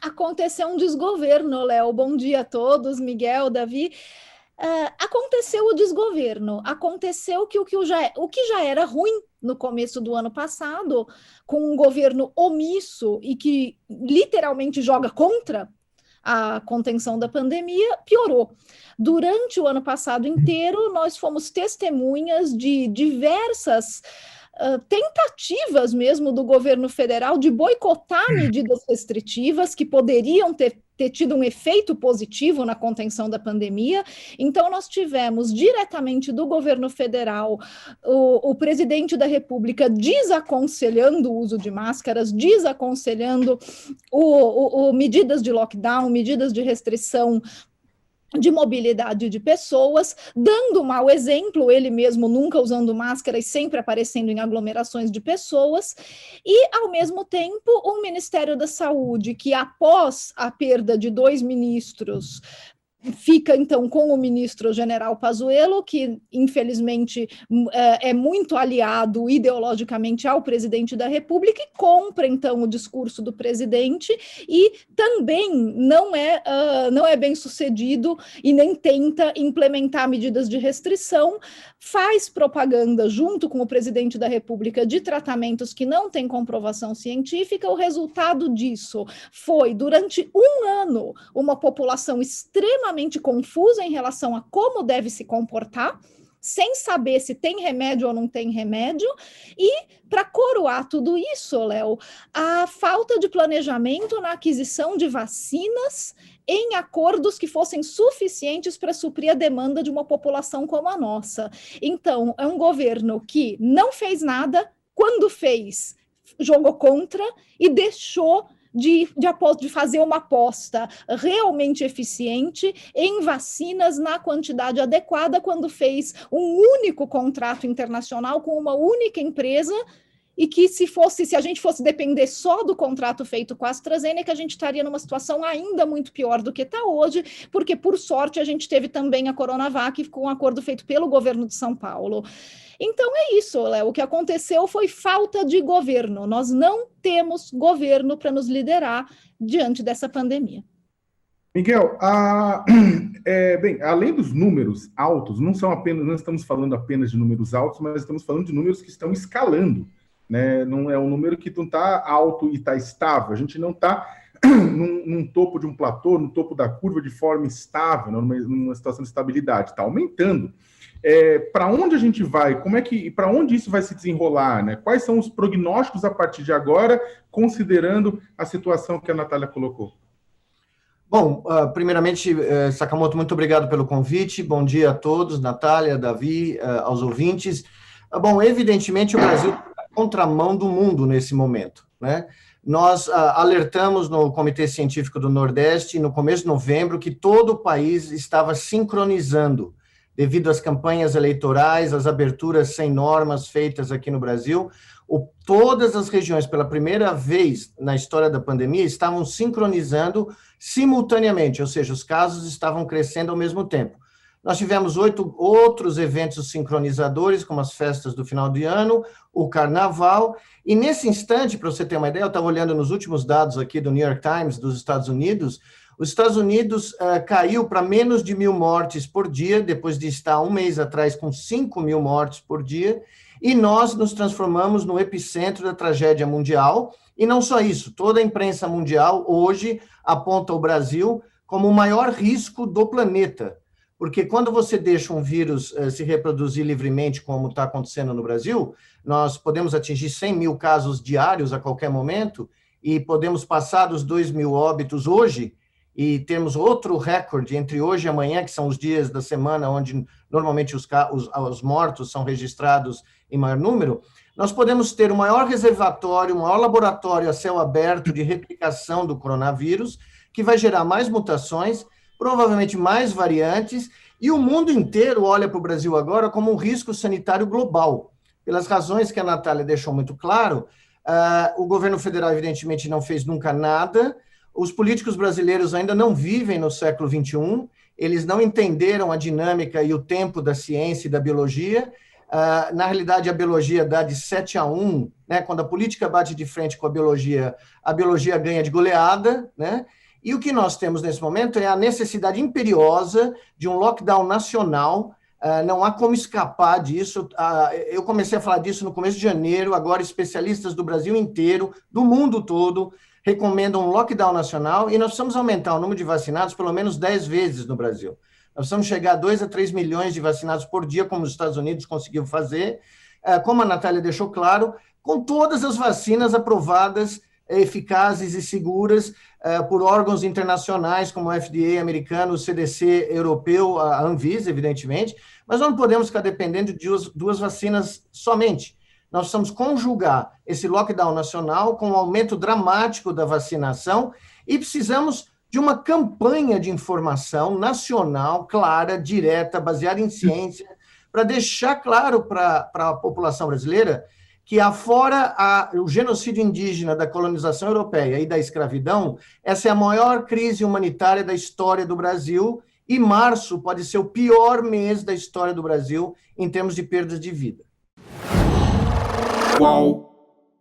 Aconteceu um desgoverno, Léo. Bom dia a todos, Miguel, Davi. Aconteceu o desgoverno, aconteceu que o que já era ruim no começo do ano passado, com um governo omisso e que literalmente joga contra a contenção da pandemia, piorou. Durante o ano passado inteiro, nós fomos testemunhas de diversas tentativas mesmo do governo federal de boicotar medidas restritivas que poderiam ter tido um efeito positivo na contenção da pandemia. Então, nós tivemos diretamente do governo federal o presidente da República desaconselhando o uso de máscaras, desaconselhando medidas de lockdown, medidas de restrição de mobilidade de pessoas, dando mau exemplo, ele mesmo nunca usando máscara e sempre aparecendo em aglomerações de pessoas, e, ao mesmo tempo, o Ministério da Saúde, que após a perda de 2 ministros, fica, então, com o ministro general Pazuello, que, infelizmente, é muito aliado ideologicamente ao presidente da República e compra, então, o discurso do presidente e também não é bem sucedido e nem tenta implementar medidas de restrição, faz propaganda junto com o presidente da República de tratamentos que não têm comprovação científica. O resultado disso foi, durante um ano, uma população extremamente confusa em relação a como deve se comportar, sem saber se tem remédio ou não tem remédio, e para coroar tudo isso, Léo, a falta de planejamento na aquisição de vacinas em acordos que fossem suficientes para suprir a demanda de uma população como a nossa. Então, é um governo que não fez nada, quando fez, jogou contra e deixou de fazer uma aposta realmente eficiente em vacinas na quantidade adequada, quando fez um único contrato internacional com uma única empresa, e que se a gente fosse depender só do contrato feito com a AstraZeneca, a gente estaria numa situação ainda muito pior do que está hoje, porque, por sorte, a gente teve também a Coronavac com um acordo feito pelo governo de São Paulo. Então é isso, Léo. O que aconteceu foi falta de governo. Nós não temos governo para nos liderar diante dessa pandemia. Miguel, bem, além dos números altos, não estamos falando apenas de números altos, mas estamos falando de números que estão escalando, né? Não é um número que não está alto e está estável. A gente não está num topo de um platô, no topo da curva de forma estável, numa situação de estabilidade. Está aumentando. Para onde a gente vai? Para onde isso vai se desenrolar, né? Quais são os prognósticos a partir de agora, considerando a situação que a Natália colocou? Bom, primeiramente, Sakamoto, muito obrigado pelo convite. Bom dia a todos, Natália, Davi, aos ouvintes. Bom, evidentemente, o Brasil está na contramão do mundo nesse momento, né? Nós alertamos no Comitê Científico do Nordeste, no começo de novembro, que todo o país estava sincronizando, devido às campanhas eleitorais, às aberturas sem normas feitas aqui no Brasil. Todas as regiões, pela primeira vez na história da pandemia, estavam sincronizando simultaneamente, ou seja, os casos estavam crescendo ao mesmo tempo. Nós tivemos 8 outros eventos sincronizadores, como as festas do final de ano, o carnaval, e nesse instante, para você ter uma ideia, eu estava olhando nos últimos dados aqui do New York Times, dos Estados Unidos, os Estados Unidos caiu para menos de 1.000 mortes por dia, depois de estar um mês atrás com 5.000 mortes por dia, e nós nos transformamos no epicentro da tragédia mundial, e não só isso, toda a imprensa mundial hoje aponta o Brasil como o maior risco do planeta, porque quando você deixa um vírus se reproduzir livremente, como está acontecendo no Brasil, nós podemos atingir 100.000 casos diários a qualquer momento, e podemos passar dos 2.000 óbitos hoje, e temos outro recorde entre hoje e amanhã, que são os dias da semana onde normalmente os mortos são registrados em maior número, nós podemos ter o maior reservatório, o maior laboratório a céu aberto de replicação do coronavírus, que vai gerar mais mutações, provavelmente mais variantes, e o mundo inteiro olha para o Brasil agora como um risco sanitário global. Pelas razões que a Natália deixou muito claro, o governo federal, evidentemente, não fez nunca nada. Os políticos brasileiros ainda não vivem no século XXI, eles não entenderam a dinâmica e o tempo da ciência e da biologia, Na realidade, a biologia dá de 7-1, né? Quando a política bate de frente com a biologia ganha de goleada, né? E o que nós temos nesse momento é a necessidade imperiosa de um lockdown nacional. Não há como escapar disso. Eu comecei a falar disso no começo de janeiro, agora especialistas do Brasil inteiro, do mundo todo, recomendam um lockdown nacional e nós precisamos aumentar o número de vacinados pelo menos 10 vezes no Brasil. Nós precisamos chegar a 2 a 3 milhões de vacinados por dia, como os Estados Unidos conseguiu fazer, como a Natália deixou claro, com todas as vacinas aprovadas, eficazes e seguras por órgãos internacionais, como o FDA americano, o CDC europeu, a Anvisa, evidentemente, mas não podemos ficar dependendo de duas vacinas somente. Nós precisamos conjugar esse lockdown nacional com um aumento dramático da vacinação e precisamos de uma campanha de informação nacional, clara, direta, baseada em ciência, para deixar claro para a população brasileira que, afora o genocídio indígena da colonização europeia e da escravidão, essa é a maior crise humanitária da história do Brasil, e março pode ser o pior mês da história do Brasil em termos de perdas de vida. Qual?